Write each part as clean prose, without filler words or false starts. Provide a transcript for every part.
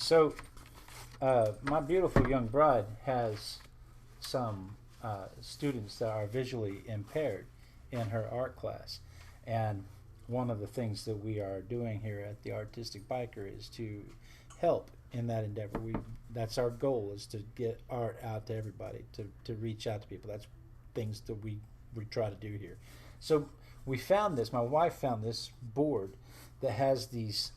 So, my beautiful young bride has some students that are visually impaired in her art class. And one of the things that we are doing here at the Artistic Biker is to help in that endeavor. That's our goal, is to get art out to everybody, to reach out to people. That's things that we try to do here. So we found this, my wife found this board that has these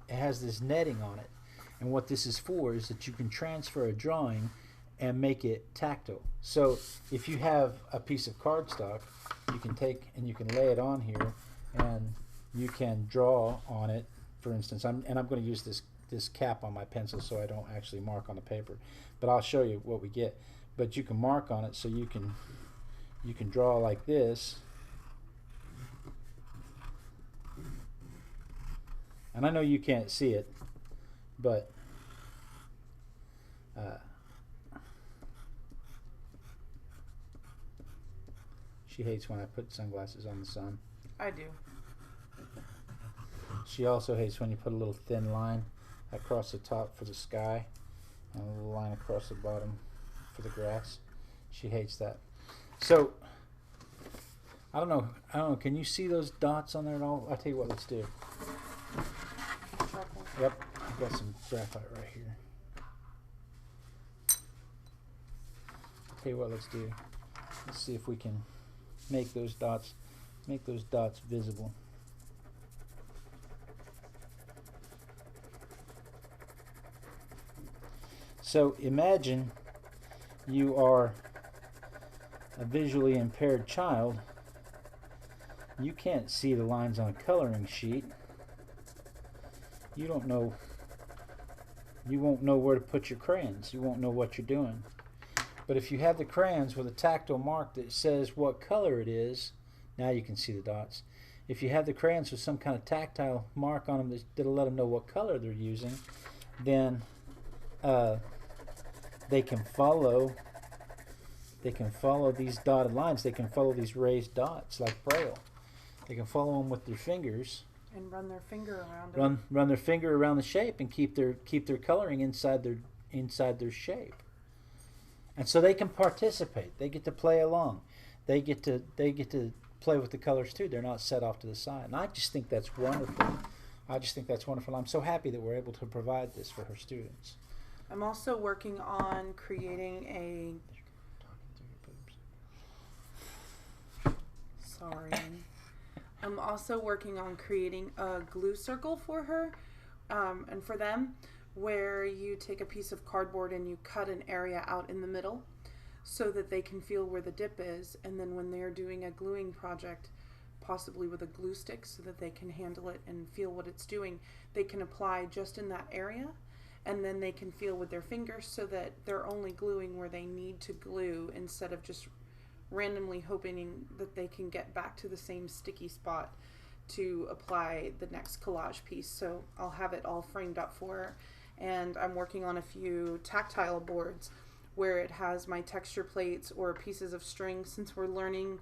it has this netting on it. And what this is for is that you can transfer a drawing and make it tactile. So if you have a piece of cardstock, you can take and you can lay it on here and you can draw on it. For instance, I'm going to use this cap on my pencil so I don't actually mark on the paper, but I'll show you what we get. But you can mark on it, so you can draw like this. And I know you can't see it, but she hates when I put sunglasses on the sun. I do. She also hates when you put a little thin line across the top for the sky and a little line across the bottom for the grass. She hates that. So I don't know. Can you see those dots on there at all? I'll tell you what. Let's do. Yep, I've got some graphite right here. I'll tell you what. Let's do. Let's see if we can make those dots visible. So imagine you are a visually impaired child. You can't see the lines on a coloring sheet. You don't know. You won't know where to put your crayons. You won't know what you're doing. But if you have the crayons with a tactile mark that says what color it is, now you can see the dots. If you have the crayons with some kind of tactile mark on them that'll let them know what color they're using, then they can follow these dotted lines. They can follow these raised dots like Braille. They can follow them with their fingers and run their finger around it. Run their finger around the shape and keep their coloring inside their shape. And so they can participate. They get to play along. They get to play with the colors too. They're not set off to the side. And I just think that's wonderful. I'm so happy that we're able to provide this for her students. I'm also working on creating a... Sorry. I'm also working on creating a glue circle for her and for them, where you take a piece of cardboard and you cut an area out in the middle so that they can feel where the dip is, and then when they're doing a gluing project, possibly with a glue stick so that they can handle it and feel what it's doing, they can apply just in that area, and then they can feel with their fingers so that they're only gluing where they need to glue instead of just randomly hoping that they can get back to the same sticky spot to apply the next collage piece. So I'll have it all framed up for her. And I'm working on a few tactile boards where it has my texture plates or pieces of string, since we're learning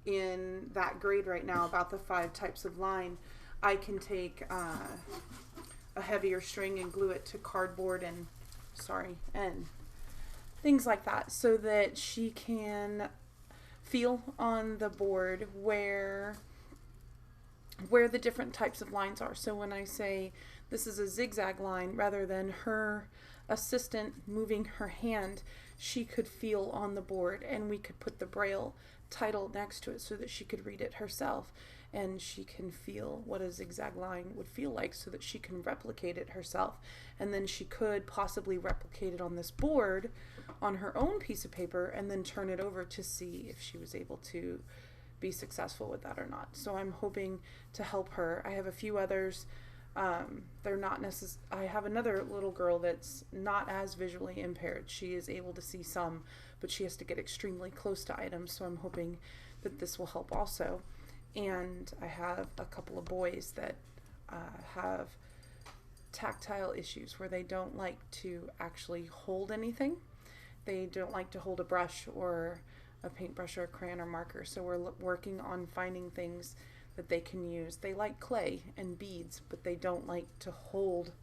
in that grade right now about the 5 types of line. I can take a heavier string and glue it to cardboard and things like that, so that she can feel on the board where the different types of lines are. So when I say this is a zigzag line, rather than her assistant moving her hand, she could feel on the board, and we could put the Braille title next to it so that she could read it herself, and she can feel what a zigzag line would feel like so that she can replicate it herself. And then she could possibly replicate it on this board on her own piece of paper and then turn it over to see if she was able to be successful with that or not. So I'm hoping to help her. I have a few others. They're not I have another little girl that's not as visually impaired. She is able to see some, but she has to get extremely close to items. So I'm hoping that this will help also. And I have a couple of boys that have tactile issues where they don't like to actually hold anything. They don't like to hold a brush or a paintbrush or a crayon or marker. So we're working on finding things that they can use. They like clay and beads, but they don't like to hold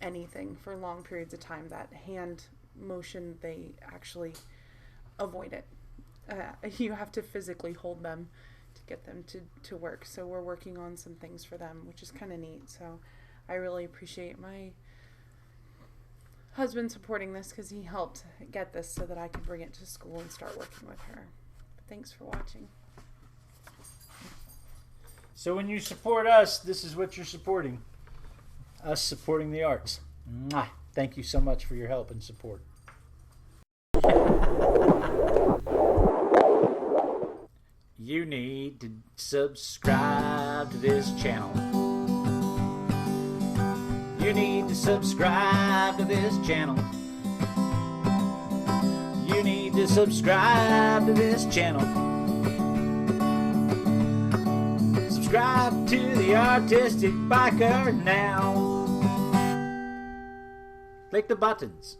anything for long periods of time. That hand motion, they actually avoid it. You have to physically hold them to get them to work. So we're working on some things for them, which is kind of neat. So I really appreciate my husband supporting this, because he helped get this so that I could bring it to school and start working with her. But thanks for watching. So when you support us, this is what you're supporting. Us supporting the arts. Mwah. Thank you so much for your help and support. You need to subscribe to this channel. You need to subscribe to this channel. You need to subscribe to this channel. Subscribe to the Artistic Biker now. Click the buttons.